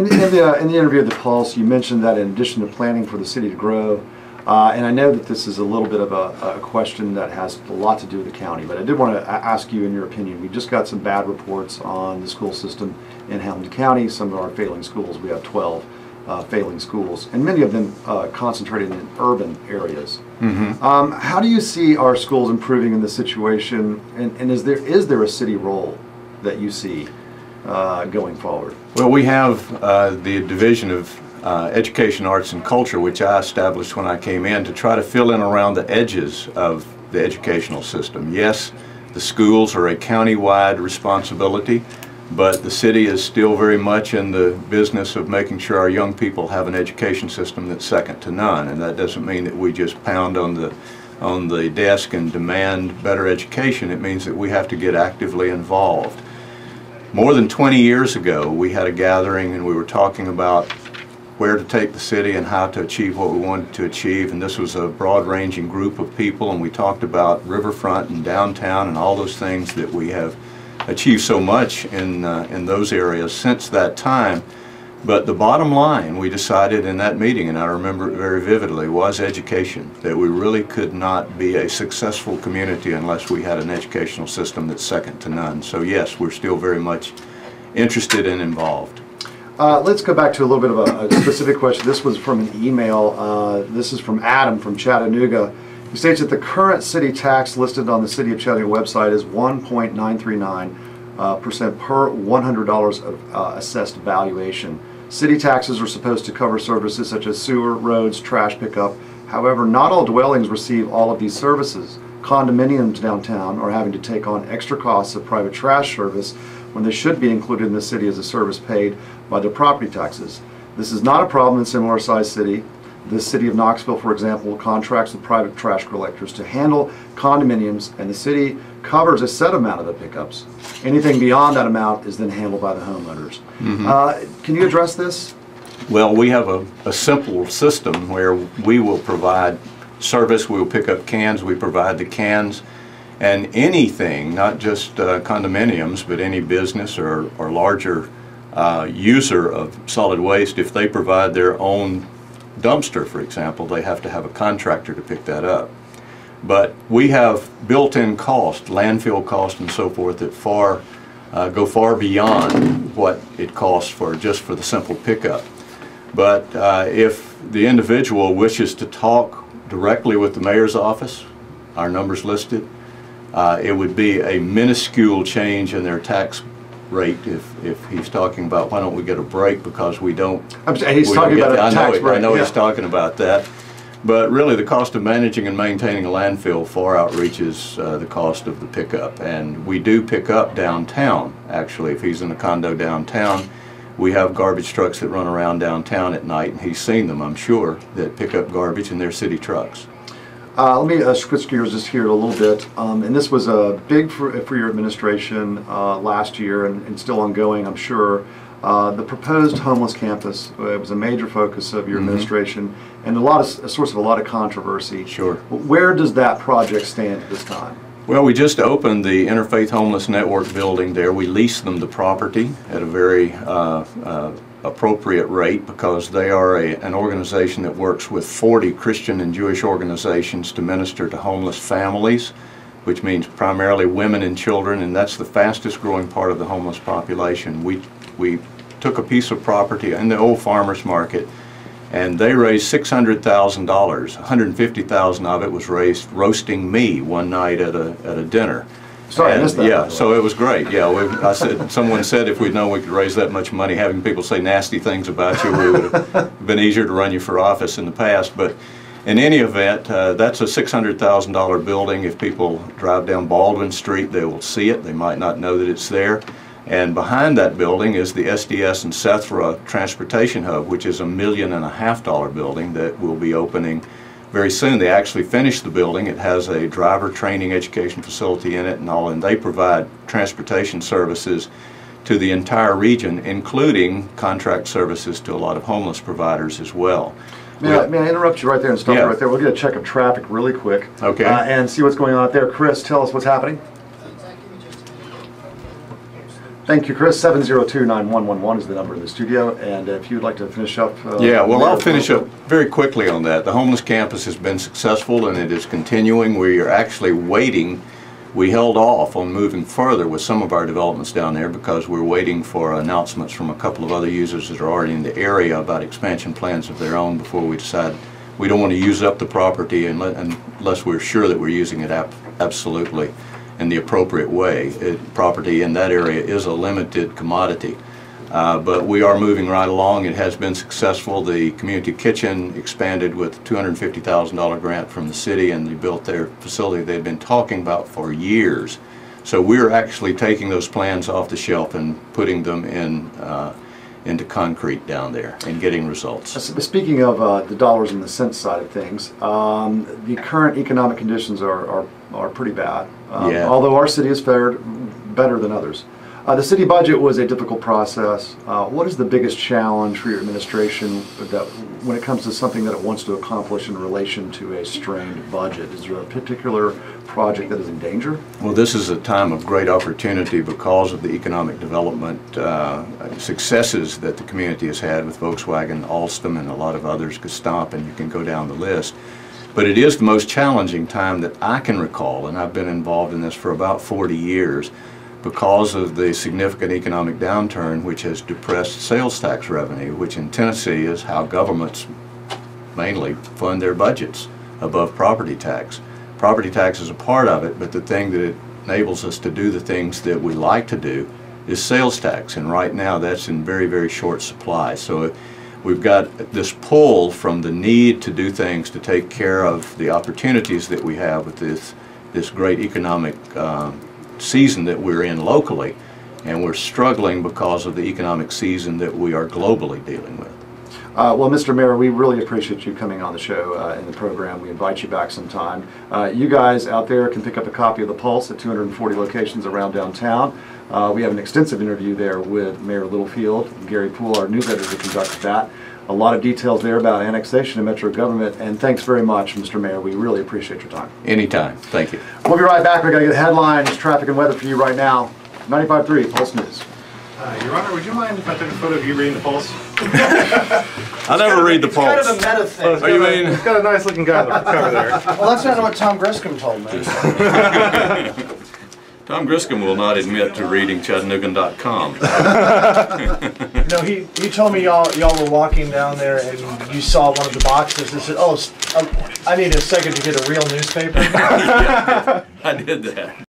in the interview at the Pulse, you mentioned that in addition to planning for the city to grow, and I know that this is a little bit of a question that has a lot to do with the county, but I did want to ask you in your opinion. We just got some bad reports on the school system in Hamilton County, some of our failing schools. We have 12 failing schools, and many of them concentrated in urban areas. Mm-hmm. How do you see our schools improving in this situation, and is there a city role that you see going forward? Well, we have the Division of Education, Arts, and Culture, which I established when I came in to try to fill in around the edges of the educational system. Yes, the schools are a county-wide responsibility, but the city is still very much in the business of making sure our young people have an education system that's second to none, and that doesn't mean that we just pound on the desk and demand better education. It means that we have to get actively involved. More than 20 years ago, we had a gathering and we were talking about where to take the city and how to achieve what we wanted to achieve, and this was a broad-ranging group of people, and we talked about riverfront and downtown and all those things that we have achieved so much in those areas since that time. But the bottom line, we decided in that meeting, and I remember it very vividly, was education. That we really could not be a successful community unless we had an educational system that's second to none. So yes, we're still very much interested and involved. Let's go back to a little bit of a specific question. This was from an email. This is from Adam from Chattanooga. He states that the current city tax listed on the City of Chattanooga website is 1.939% per $100 of assessed valuation. City taxes are supposed to cover services such as sewer, roads, trash pickup. However, not all dwellings receive all of these services. Condominiums downtown are having to take on extra costs of private trash service when they should be included in the city as a service paid by their property taxes. This is not a problem in similar sized city. The city of Knoxville, for example, contracts with private trash collectors to handle condominiums, and the city covers a set amount of the pickups. Anything beyond that amount is then handled by the homeowners. Mm-hmm. Can you address this? Well, we have a simple system where we will provide service, we will pick up cans, we provide the cans, and anything, not just condominiums, but any business or larger user of solid waste, if they provide their own dumpster, for example, they have to have a contractor to pick that up. But we have built-in cost, landfill cost and so forth, that go far beyond what it costs for just for the simple pickup. But if the individual wishes to talk directly with the mayor's office, our number's listed, it would be a minuscule change in their tax rate if he's talking about why don't we get a break because we don't. He's talking about a tax break. I know he's talking about that. But really the cost of managing and maintaining a landfill far outreaches the cost of the pickup. And we do pick up downtown, actually. If he's in a condo downtown, we have garbage trucks that run around downtown at night, and he's seen them, I'm sure, that pick up garbage in their city trucks. Let me switch gears just here a little bit. And this was big for your administration last year and still ongoing, I'm sure. The proposed homeless campus was a major focus of your administration and a source of a lot of controversy. Sure. Where does that project stand at this time? Well, we just opened the Interfaith Homeless Network building there. We leased them the property at a very appropriate rate because they are an organization that works with 40 Christian and Jewish organizations to minister to homeless families, which means primarily women and children, and that's the fastest growing part of the homeless population. We took a piece of property in the old farmers market, and they raised $600,000. $150,000 of it was raised roasting me one night at a dinner. Sorry, I missed that. Yeah, so it was great. Yeah, someone said if we'd known we could raise that much money, having people say nasty things about you, we would have been easier to run you for office in the past. But in any event, that's a $600,000 building. If people drive down Baldwin Street, they will see it. They might not know that it's there. And behind that building is the SDS and Sethra Transportation Hub, which is $1.5 million building that will be opening very soon. They actually finished the building. It has a driver training education facility in it and all, and they provide transportation services to the entire region, including contract services to a lot of homeless providers as well. May I interrupt you right there and stop you right there? We'll get a check of traffic really quick. Okay. And see what's going on out there. Chris, tell us what's happening. Thank you, Chris. 702-9111 is the number in the studio, and if you'd like to finish up. Yeah, well, I'll finish up very quickly on that. The homeless campus has been successful, and it is continuing. We are actually waiting. We held off on moving further with some of our developments down there because we're waiting for announcements from a couple of other users that are already in the area about expansion plans of their own before we decide. We don't want to use up the property unless we're sure that we're using it absolutely in the appropriate way. Property in that area is a limited commodity. But we are moving right along. It has been successful. The community kitchen expanded with a $250,000 grant from the city, and they built their facility they've been talking about for years. So we're actually taking those plans off the shelf and putting them into concrete down there and getting results. Speaking of the dollars and the cents side of things, the current economic conditions are pretty bad. Yeah. Although our city has fared better than others. The city budget was a difficult process. What is the biggest challenge for your administration that, when it comes to something that it wants to accomplish in relation to a strained budget? Is there a particular project that is in danger? Well, this is a time of great opportunity because of the economic development successes that the community has had with Volkswagen, Alstom, and a lot of others, Gestamp, and you can go down the list. But it is the most challenging time that I can recall, and I've been involved in this for about 40 years, because of the significant economic downturn which has depressed sales tax revenue, which in Tennessee is how governments mainly fund their budgets above property tax. Property tax is a part of it, but the thing that enables us to do the things that we like to do is sales tax, and right now that's in very, very short supply. So we've got this pull from the need to do things to take care of the opportunities that we have with this great economic season that we're in locally, and we're struggling because of the economic season that we are globally dealing with. Well, Mr. Mayor, we really appreciate you coming on the show in the program. We invite you back sometime. You guys out there can pick up a copy of The Pulse at 240 locations around downtown. We have an extensive interview there with Mayor Littlefield and Gary Poole, our news editor, conducted that. A lot of details there about annexation and metro government, and thanks very much, Mr. Mayor. We really appreciate your time. Anytime. Thank you. We'll be right back. We're going to get headlines, traffic, and weather for you right now. 95.3 Pulse News. Your Honor, would you mind if I took a photo of you reading the Pulse? I never read the Pulse. It's kind of a meta thing. You mean? It's got a nice looking guy on the cover there. Well, that's not what Tom Griscom told me. Tom Griscom will not admit to reading Chattanoogan.com. No, he told me y'all were walking down there and you saw one of the boxes and said, "Oh, I need a second to get a real newspaper." Yeah, I did that.